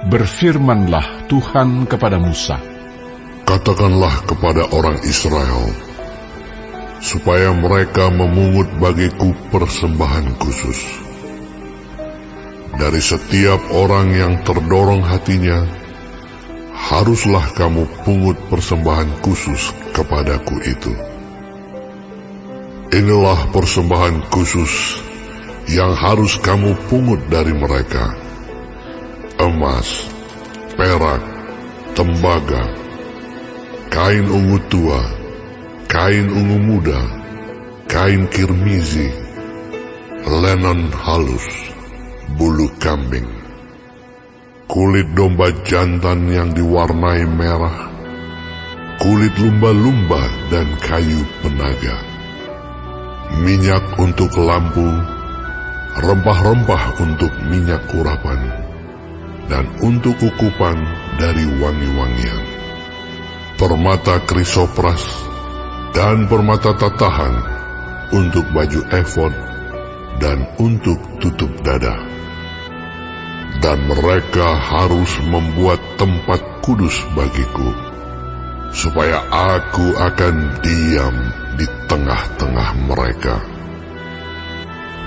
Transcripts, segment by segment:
Berfirmanlah Tuhan kepada Musa, Katakanlah kepada orang Israel, supaya mereka memungut bagiku persembahan khusus. Dari setiap orang yang terdorong hatinya, haruslah kamu pungut persembahan khusus kepadaku itu. Inilah persembahan khusus yang harus kamu pungut dari mereka: emas, perak, tembaga, kain ungu tua, kain ungu muda, kain kirmizi, lenon halus, bulu kambing, kulit domba jantan yang diwarnai merah, kulit lumba-lumba dan kayu penaga, minyak untuk lampu, rempah-rempah untuk minyak urapan, dan untuk ukupan dari wangi-wangian, permata krisopras dan permata tatahan untuk baju efod dan untuk tutup dada. Dan mereka harus membuat tempat kudus bagiku, supaya aku akan diam di tengah-tengah mereka.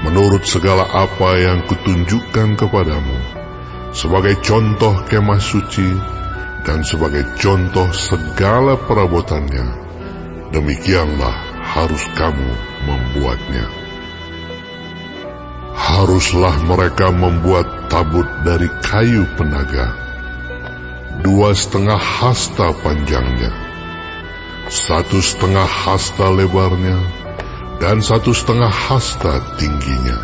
Menurut segala apa yang kutunjukkan kepadamu, sebagai contoh kemah suci dan sebagai contoh segala perabotannya, demikianlah harus kamu membuatnya. Haruslah mereka membuat tabut dari kayu penaga, 2,5 hasta panjangnya, 1,5 hasta lebarnya, dan 1,5 hasta tingginya.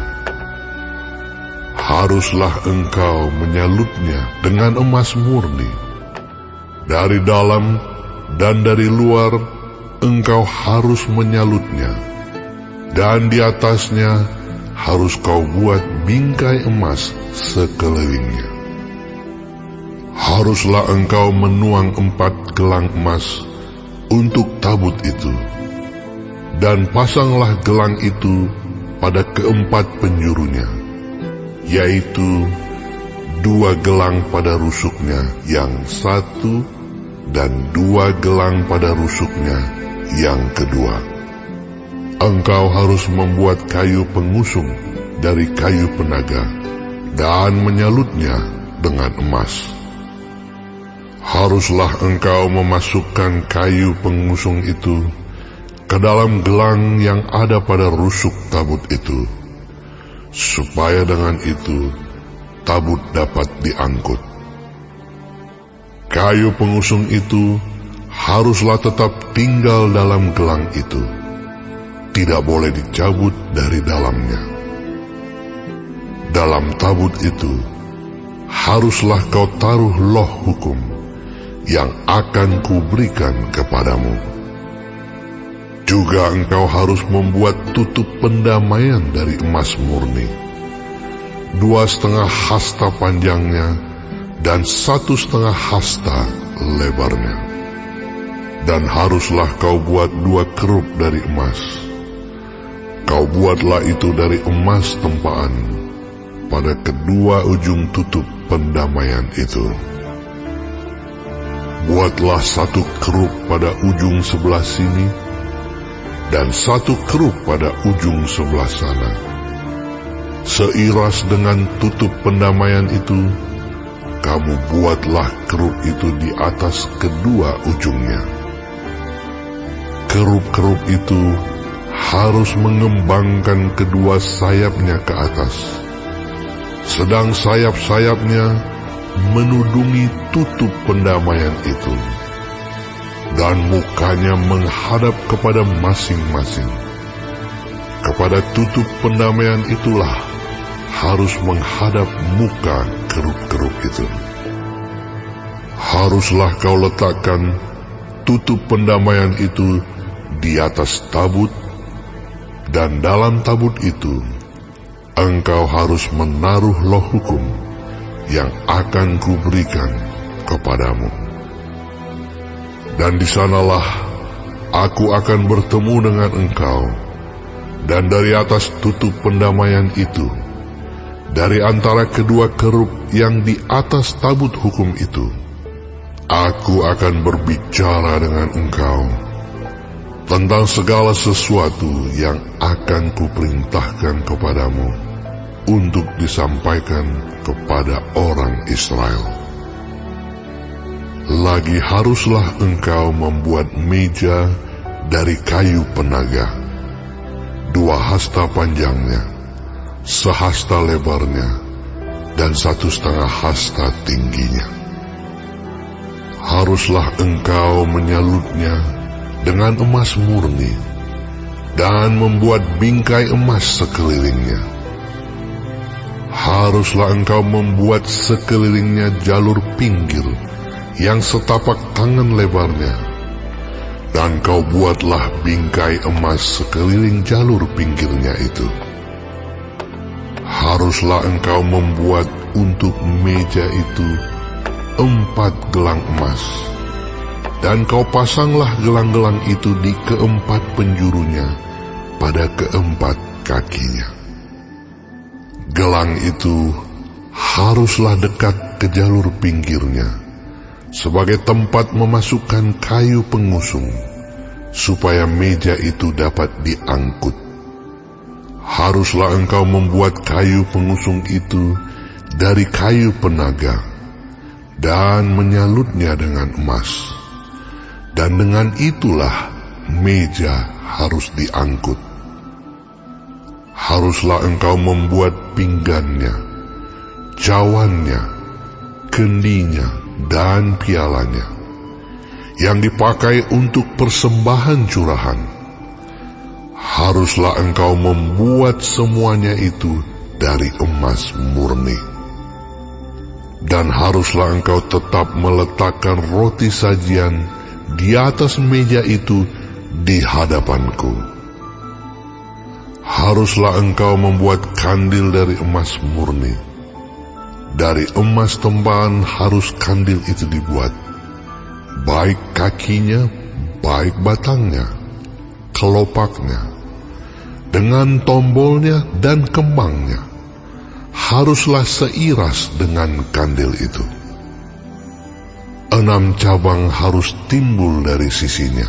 Haruslah engkau menyalutnya dengan emas murni. Dari dalam dan dari luar engkau harus menyalutnya, dan di atasnya harus kau buat bingkai emas sekelilingnya. Haruslah engkau menuang 4 gelang emas untuk tabut itu, dan pasanglah gelang itu pada keempat penjurunya, yaitu 2 gelang pada rusuknya yang satu dan 2 gelang pada rusuknya yang kedua. Engkau harus membuat kayu pengusung dari kayu penaga dan menyalutnya dengan emas. Haruslah engkau memasukkan kayu pengusung itu ke dalam gelang yang ada pada rusuk tabut itu, supaya dengan itu tabut dapat diangkut. Kayu pengusung itu haruslah tetap tinggal dalam gelang itu, tidak boleh dicabut dari dalamnya. Dalam tabut itu haruslah kau taruh loh hukum yang akan kuberikan kepadamu. Juga engkau harus membuat tutup pendamaian dari emas murni, 2,5 hasta panjangnya dan 1,5 hasta lebarnya. Dan haruslah kau buat 2 kerup dari emas. Kau buatlah itu dari emas tempaan pada kedua ujung tutup pendamaian itu. Buatlah 1 kerup pada ujung sebelah sini, dan 1 kerup pada ujung sebelah sana. Seiras dengan tutup pendamaian itu, kamu buatlah kerup itu di atas kedua ujungnya. Kerup-kerup itu harus mengembangkan kedua sayapnya ke atas, sedang sayap-sayapnya menudungi tutup pendamaian itu, dan mukanya menghadap kepada masing-masing. Kepada tutup pendamaian itulah harus menghadap muka kerup-kerup itu. Haruslah kau letakkan tutup pendamaian itu di atas tabut, dan dalam tabut itu engkau harus menaruh loh hukum yang akan kuberikan kepadamu. Dan di sanalah aku akan bertemu dengan engkau, dan dari atas tutup pendamaian itu, dari antara kedua kerub yang di atas tabut hukum itu, aku akan berbicara dengan engkau tentang segala sesuatu yang akan kuperintahkan kepadamu untuk disampaikan kepada orang Israel. Lagi haruslah engkau membuat meja dari kayu penaga, 2 hasta panjangnya, sehasta lebarnya, dan 1,5 hasta tingginya. Haruslah engkau menyalutnya dengan emas murni, dan membuat bingkai emas sekelilingnya. Haruslah engkau membuat sekelilingnya jalur pinggir yang setapak tangan lebarnya, dan kau buatlah bingkai emas sekeliling jalur pinggirnya itu. Haruslah engkau membuat untuk meja itu 4 gelang emas, dan kau pasanglah gelang-gelang itu di keempat penjurunya pada keempat kakinya. Gelang itu haruslah dekat ke jalur pinggirnya, sebagai tempat memasukkan kayu pengusung, supaya meja itu dapat diangkut. Haruslah engkau membuat kayu pengusung itu dari kayu penaga, dan menyalutnya dengan emas. Dan dengan itulah meja harus diangkut. Haruslah engkau membuat pinggannya, cawannya, kendinya, dan pialanya, yang dipakai untuk persembahan curahan. Haruslah engkau membuat semuanya itu dari emas murni. Dan haruslah engkau tetap meletakkan roti sajian di atas meja itu di hadapanku. Haruslah engkau membuat kandil dari emas murni. Dari emas tempahan harus kandil itu dibuat, baik kakinya, baik batangnya, kelopaknya, dengan tombolnya dan kembangnya, haruslah seiras dengan kandil itu. 6 cabang harus timbul dari sisinya.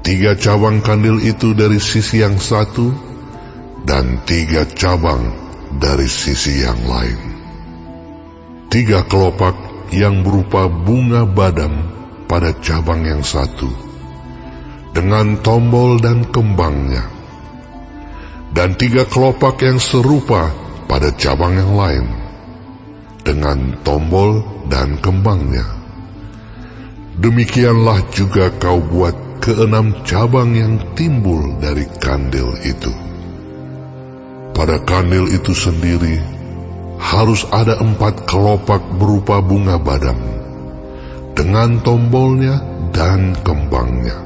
3 cabang kandil itu dari sisi yang satu, dan 3 cabang dari sisi yang lain. 3 kelopak yang berupa bunga badam pada cabang yang satu, dengan tombol dan kembangnya, dan 3 kelopak yang serupa pada cabang yang lain, dengan tombol dan kembangnya. Demikianlah juga kau buat ke-6 cabang yang timbul dari kandil itu. Pada kandil itu sendiri harus ada 4 kelopak berupa bunga badam, dengan tombolnya dan kembangnya.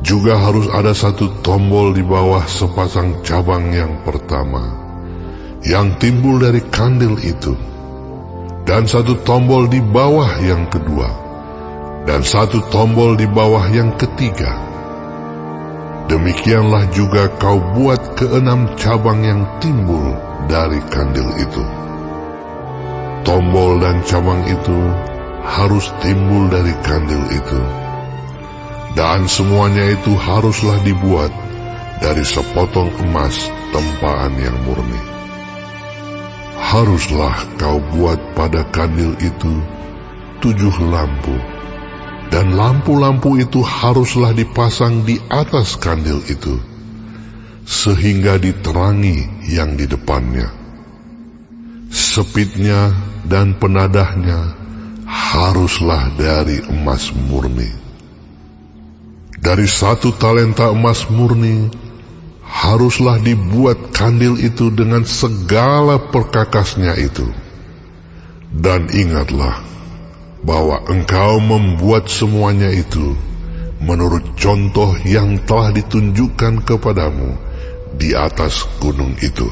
Juga harus ada 1 tombol di bawah sepasang cabang yang pertama, yang timbul dari kandil itu, dan 1 tombol di bawah yang kedua, dan 1 tombol di bawah yang ketiga. Demikianlah juga kau buat ke-6 cabang yang timbul dari kandil itu. Tombol dan cabang itu harus timbul dari kandil itu, dan semuanya itu haruslah dibuat dari sepotong emas tempaan yang murni. Haruslah kau buat pada kandil itu 7 lampu, dan lampu-lampu itu haruslah dipasang di atas kandil itu, sehingga diterangi yang di depannya. Sepitnya dan penadahnya haruslah dari emas murni. Dari 1 talenta emas murni haruslah dibuat kandil itu dengan segala perkakasnya itu. Dan ingatlah bahwa engkau membuat semuanya itu menurut contoh yang telah ditunjukkan kepadamu di atas gunung itu.